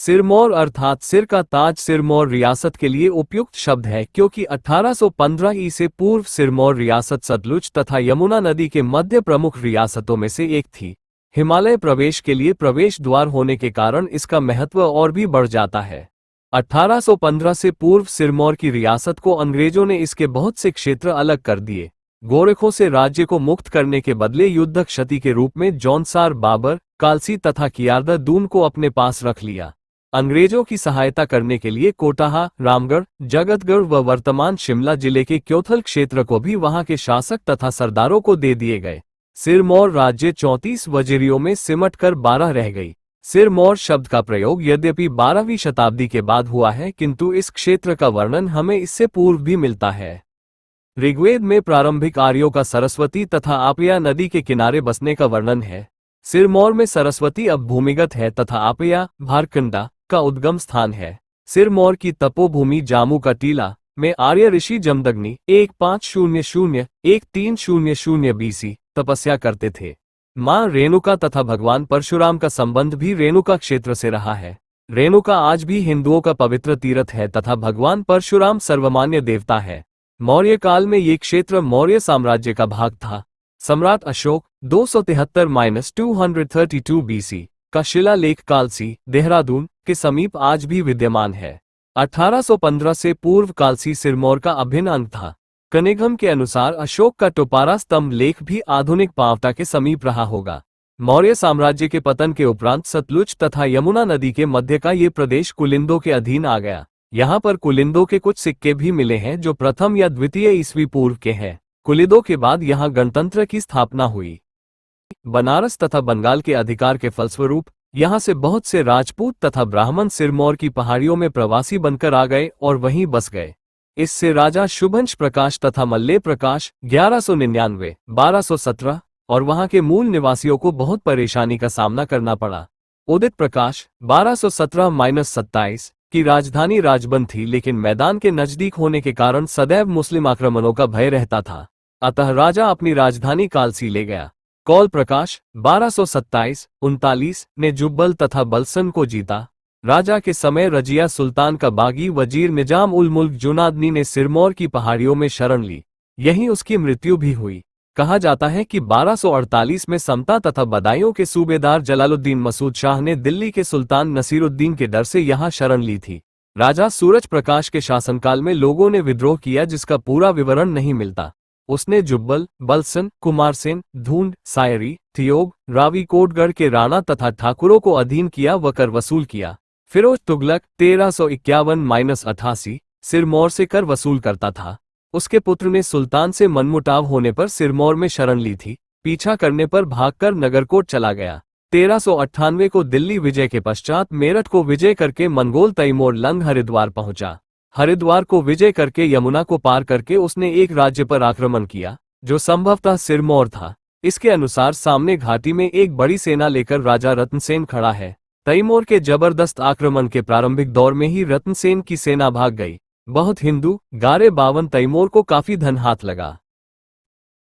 सिरमौर अर्थात सिर का ताज सिरमौर रियासत के लिए उपयुक्त शब्द है क्योंकि 1815 ईसे पूर्व सिरमौर रियासत सतलुज तथा यमुना नदी के मध्य प्रमुख रियासतों में से एक थी। हिमालय प्रवेश के लिए प्रवेश द्वार होने के कारण इसका महत्व और भी बढ़ जाता है। 1815 से पूर्व सिरमौर की रियासत को अंग्रेजों ने इसके बहुत से क्षेत्र अलग कर दिए। गोरखों से राज्य को मुक्त करने के बदले युद्ध क्षति के रूप में जौनसार, बाबर, कालसी तथा कियारदा दून को अपने पास रख लिया। अंग्रेजों की सहायता करने के लिए कोटाहा, रामगढ़, जगतगढ़ व वर्तमान शिमला जिले के क्योथल क्षेत्र को भी वहां के शासक तथा सरदारों को दे दिए गए। सिरमौर राज्य 34 वजीरियों में सिमट कर 12 रह गई। सिरमौर शब्द का प्रयोग यद्यपि 12वीं शताब्दी के बाद हुआ है, किंतु इस क्षेत्र का वर्णन हमें इससे पूर्व भी मिलता है। ऋग्वेद में प्रारंभिक आर्यों का सरस्वती तथा आपया नदी के किनारे बसने का वर्णन है। सिरमौर में सरस्वती अब भूमिगत है तथा आपया, भारकंडा का उद्गम स्थान है। सिरमौर की तपोभूमि जामू का टीला में आर्य ऋषि जमदग्नि 1500-1300 बीसी तपस्या करते थे। मां रेणुका तथा भगवान परशुराम का संबंध भी रेणुका क्षेत्र से रहा है। रेणुका आज भी हिंदुओं का पवित्र तीर्थ है तथा भगवान परशुराम सर्वमान्य देवता है। मौर्य काल में ये क्षेत्र मौर्य साम्राज्य का भाग था। सम्राट अशोक 273-232 बीसी का शिलालेख कालसी, देहरादून के समीप आज भी विद्यमान है। 1815 से पूर्व कालसी सिरमौर का अभिन्न अंग था। कनिघम के अनुसार अशोक का टोपारा स्तंभ लेख भी आधुनिक पांवटा के समीप रहा होगा। मौर्य साम्राज्य के पतन के उपरांत सतलुज तथा यमुना नदी के मध्य का ये प्रदेश कुलिंदों के अधीन आ गया। यहाँ पर कुलिंदों के कुछ सिक्के भी मिले हैं जो प्रथम या द्वितीय ईस्वी पूर्व के हैं। कुलिंदों के बाद यहाँ गणतंत्र की स्थापना हुई। बनारस तथा बंगाल के अधिकार के फलस्वरूप यहाँ से बहुत से राजपूत तथा ब्राह्मण सिरमौर की पहाड़ियों में प्रवासी बनकर आ गए और वहीं बस गए। इससे राजा शुभंश प्रकाश तथा मल्ले प्रकाश 1199, 1217 और वहां के मूल निवासियों को बहुत परेशानी का सामना करना पड़ा। उदित प्रकाश 1217-27 की राजधानी राजबंद थी, लेकिन मैदान के नजदीक होने के कारण सदैव मुस्लिम आक्रमणों का भय रहता था। अतः राजा अपनी राजधानी कालसी ले गया। कौल प्रकाश 1227-39 ने जुब्बल तथा बलसन को जीता। राजा के समय रजिया सुल्तान का बागी वजीर निजाम उल मुल्क जुनादनी ने सिरमौर की पहाड़ियों में शरण ली। यहीं उसकी मृत्यु भी हुई। कहा जाता है कि 1248 में समता तथा बदायूं के सूबेदार जलालुद्दीन मसूद शाह ने दिल्ली के सुल्तान नसीरुद्दीन के डर से यहाँ शरण ली थी। राजा सूरज प्रकाश के शासनकाल में लोगों ने विद्रोह किया जिसका पूरा विवरण नहीं मिलता। उसने जुब्बल, बलसन, कुमारसेन, धूंड, सायरी, थियोग, रावीकोटगढ़ के राणा तथा ठाकुरों को अधीन किया व कर वसूल किया। फिरोज तुगलक 1351-88 सिरमौर से कर वसूल करता था। उसके पुत्र ने सुल्तान से मनमुटाव होने पर सिरमौर में शरण ली थी। पीछा करने पर भागकर नगरकोट चला गया। 1398 को दिल्ली विजय के पश्चात मेरठ को विजय करके मंगोल तैमूर लंग हरिद्वार पहुंचा। हरिद्वार को विजय करके यमुना को पार करके उसने एक राज्य पर आक्रमण किया जो संभवतः सिरमौर था। इसके अनुसार सामने घाटी में एक बड़ी सेना लेकर राजा रत्नसेन खड़ा है। तैमूर के जबरदस्त आक्रमण के प्रारंभिक दौर में ही रत्नसेन की सेना भाग गई। बहुत हिंदू गारे बावन तैमूर को काफी धन हाथ लगा।